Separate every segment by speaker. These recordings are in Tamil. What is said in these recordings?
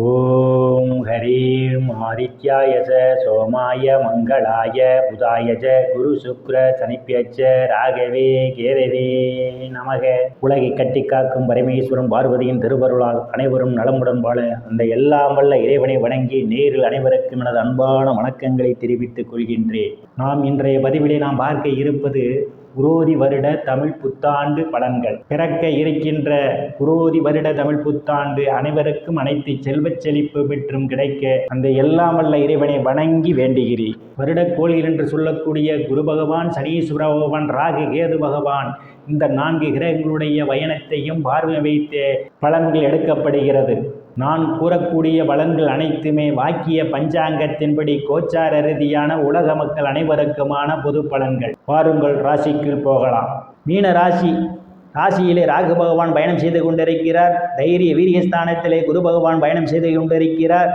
Speaker 1: ஓம் ஹரீம் ஆதித்யாயச சோமாய மங்களாய புதாயஜ குரு சுக்ர சனிப்பியச்ச ராகவே கேதவே நமக. உலகை கட்டி காக்கும் பரமேஸ்வரம் பார்வதியின் திருவருளால் அனைவரும் நலமுடன் வாழ அந்த எல்லாம் வல்ல இறைவனை வணங்கி நேரில் அனைவருக்கும் எனது அன்பான வணக்கங்களை தெரிவித்துக் கொள்கின்றேன். நாம் இன்றைய பதிவிலே நாம் பார்க்க இருப்பது குரோதி வருட தமிழ் புத்தாண்டு பலன்கள். பிறக்க இருக்கின்ற குரோதி வருட தமிழ் புத்தாண்டு அனைவருக்கும் அனைத்து செல்வச் செழிப்பு பெற்றும் கிடைக்க அந்த எல்லாம் வல்ல இறைவனை வணங்கி வேண்டுகிறேன். வருடக்கோள் என்று சொல்லக்கூடிய குரு பகவான், சனீஸ்வர பகவான், ராகு கேது பகவான், இந்த 4 கிரகங்களுடைய பயணத்தையும் பார்வை வைத்து பலன்கள் எடுக்கப்படுகிறது. நான் கூறக்கூடிய பலன்கள் அனைத்துமே வாக்கிய பஞ்சாங்கத்தின்படி கோச்சார ரீதியான உலக மக்கள் அனைவருக்குமான பொது பலன்கள். வாருங்கள் ராசிக்குள் போகலாம். மீன ராசியிலே ராகு பகவான் பயணம் செய்து கொண்டிருக்கிறார். தைரிய வீரியஸ்தானத்திலே குரு பகவான் பயணம் செய்து கொண்டிருக்கிறார்.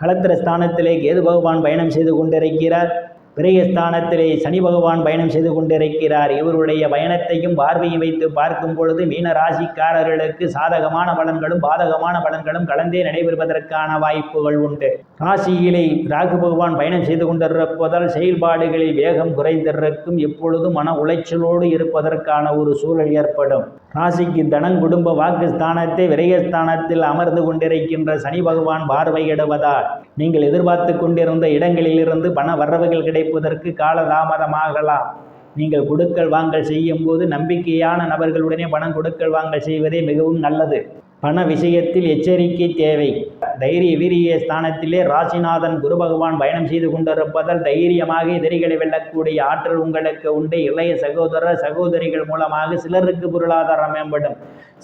Speaker 1: களத்திர ஸ்தானத்திலே கேது பகவான் பயணம் செய்து கொண்டிருக்கிறார். விரயஸ்தானத்திலே சனி பகவான் பயணம் செய்து கொண்டிருக்கிறார். இவருடைய பயணத்தையும் பார்வையும் வைத்து பார்க்கும் பொழுது மீன ராசிக்காரர்களுக்கு சாதகமான பலன்களும் பாதகமான பலன்களும் கலந்தே நடைபெறுவதற்கான வாய்ப்புகள் உண்டு. ராசியிலே ராகு பகவான் பயணம் செய்து கொண்டிருப்பதால் செயல்பாடுகளில் வேகம் குறைந்திருக்கும். எப்பொழுதும் மன உளைச்சலோடு இருப்பதற்கான ஒரு சூழல் ஏற்படும். ராசிக்கு தனம் குடும்ப வாக்கு ஸ்தானத்தை விரயஸ்தானத்தில் அமர்ந்து கொண்டிருக்கின்ற சனி பகவான் பார்வையிடுவதால் நீங்கள் எதிர்பார்த்து கொண்டிருந்த இடங்களிலிருந்து பண வரவுகள் கிடைப்பதற்கு காலதாமதமாகலாம். நீங்கள் கொடுக்கல் வாங்கல் செய்யும் போது நம்பிக்கையான நபர்களுடனே பணம் கொடுக்கல் வாங்கல் செய்வதே மிகவும் நல்லது. பண விஷயத்தில் எச்சரிக்கை தேவை. தைரிய வீரிய ஸ்தானத்திலே ராசிநாதன் குரு பகவான் பயணம் செய்து கொண்டிருப்பதால் தைரியமாக எதிரிகளை வெல்லக்கூடிய ஆற்றல் உங்களுக்கு உண்டு. இளைய சகோதர சகோதரிகள் மூலமாக சிலருக்கு பொருளாதாரம் மேம்படும்.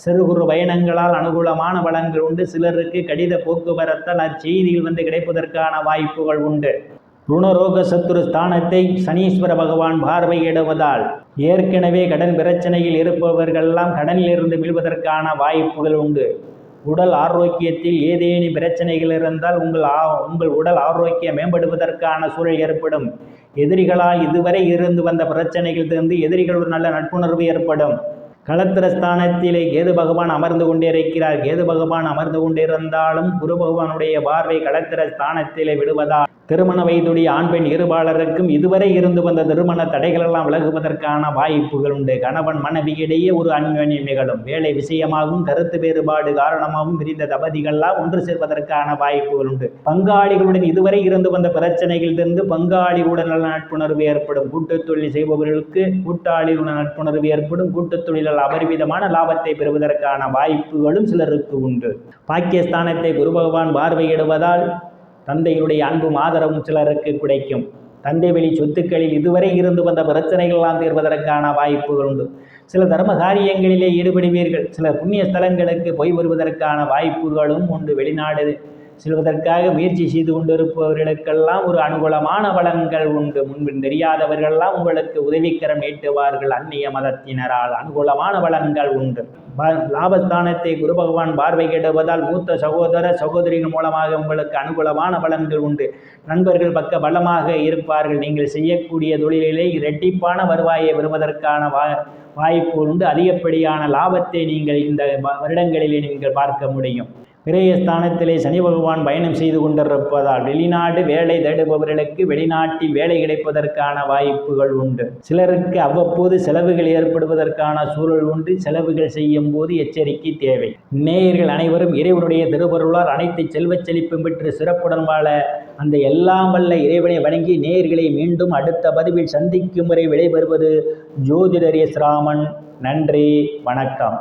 Speaker 1: சிறு குறு பயணங்களால் அனுகூலமான பலன்கள் உண்டு. சிலருக்கு கடித போக்குவரத்தால் அச்செய்தியில் கிடைப்பதற்கான வாய்ப்புகள் உண்டு. ருணரோக சத்துரு ஸ்தானத்தை சனீஸ்வர பகவான் பார்வையிடுவதால் ஏற்கனவே கடன் பிரச்சனையில் இருப்பவர்களெல்லாம் கடனிலிருந்து மீள்வதற்கான வாய்ப்புகள் உண்டு. உடல் ஆரோக்கியத்தில் ஏதேனும் பிரச்சனைகள் இருந்தால் உங்கள் உடல் ஆரோக்கியம் மேம்படுவதற்கான சூழல் ஏற்படும். எதிரிகளால் இதுவரை இருந்து வந்த பிரச்சனைகளிலிருந்து எதிரிகளுடன் நல்ல நட்புணர்வு ஏற்படும். களத்திர ஸ்தானத்திலே கேது பகவான் அமர்ந்து கொண்டிருக்கிறார். கேது பகவான் அமர்ந்து கொண்டிருந்தாலும் குரு பகவானுடைய பார்வை களத்திர ஸ்தானத்திலே விடுவதால் திருமண வயதுடைய ஆண் பெண் இருபாளருக்கும் இதுவரை இருந்து வந்த திருமண தடைகளெல்லாம் விலகுவதற்கான வாய்ப்புகள் உண்டு. கணவன் மனைவியிடையே ஒரு அந்யோன்யம் நிகழும். வேலை விஷயமாகவும் கருத்து வேறுபாடு காரணமாகவும் பிரிந்த தம்பதிகள்லாம் ஒன்று சேர்வதற்கான வாய்ப்புகள் உண்டு. பங்காளிகளுடன் இதுவரை இருந்து வந்த பிரச்சனைகளிலிருந்து பங்காளிகளுடன் நல்ல நட்புணர்வு ஏற்படும். கூட்டுத் தொழில் செய்பவர்களுக்கு கூட்டாளிகளுடன் நட்புணர்வு ஏற்படும். கூட்டுத் தொழிலால் அபரிவிதமான லாபத்தை பெறுவதற்கான வாய்ப்புகளும் சிலருக்கு உண்டு. பாக்கியஸ்தானத்தை குரு பகவான் பார்வையிடுவதால் தந்தையுடைய அன்பும் ஆதரவும் சிலருக்கு கிடைக்கும். தந்தை வழி சொத்துக்களில் இதுவரை இருந்து வந்த பிரச்சனைகள்லாம் தீர்வதற்கான வாய்ப்புகள் உண்டு. சில தர்ம காரியங்களிலே ஈடுபடுவீர்கள். சில புண்ணிய ஸ்தலங்களுக்கு போய் வருவதற்கான வாய்ப்புகளும் உண்டு. வெளிநாடு செல்வதற்காக முயற்சி செய்து கொண்டிருப்பவர்களுக்கெல்லாம் ஒரு அனுகூலமான பலன்கள் உண்டு. முன்பின் தெரியாதவர்களெல்லாம் உங்களுக்கு உதவிக்கரம் நீட்டுவார்கள். அந்நிய மதத்தினரால் அனுகூலமான பலன்கள் உண்டு. லாபஸ்தானத்தை குரு பகவான் பார்வையிடுவதால் மூத்த சகோதர சகோதரிகள் மூலமாக உங்களுக்கு அனுகூலமான பலன்கள் உண்டு. நண்பர்கள் பக்க பலமாக இருப்பார்கள். நீங்கள் செய்யக்கூடிய தொழிலிலே இரட்டிப்பான வருவாயை பெறுவதற்கான வாய்ப்பு உண்டு. அதிகப்படியான லாபத்தை நீங்கள் இந்த வருடங்களிலே நீங்கள் பார்க்க முடியும். விரயஸ்தானத்திலே சனி பகவான் பயணம் செய்து கொண்டிருப்பதால் வெளிநாடு வேலை தேடுபவர்களுக்கு வெளிநாட்டில் வேலை கிடைப்பதற்கான வாய்ப்புகள் உண்டு. சிலருக்கு அவ்வப்போது செலவுகள் ஏற்படுவதற்கான சூழல் உண்டு. செலவுகள் செய்யும் போது எச்சரிக்கை தேவை. நேயர்கள் அனைவரும் இறைவனுடைய திருவருளால் அனைத்து செல்வச் செழிப்பும் பெற்று சிறப்புடன் வாழ அந்த எல்லாம் வல்ல இறைவனை வணங்கி நேயர்களை மீண்டும் அடுத்த பதிவில் சந்திக்கும் வரை விடைபெறுவது ஜோதிடர் எஸ் ராமன். நன்றி, வணக்கம்.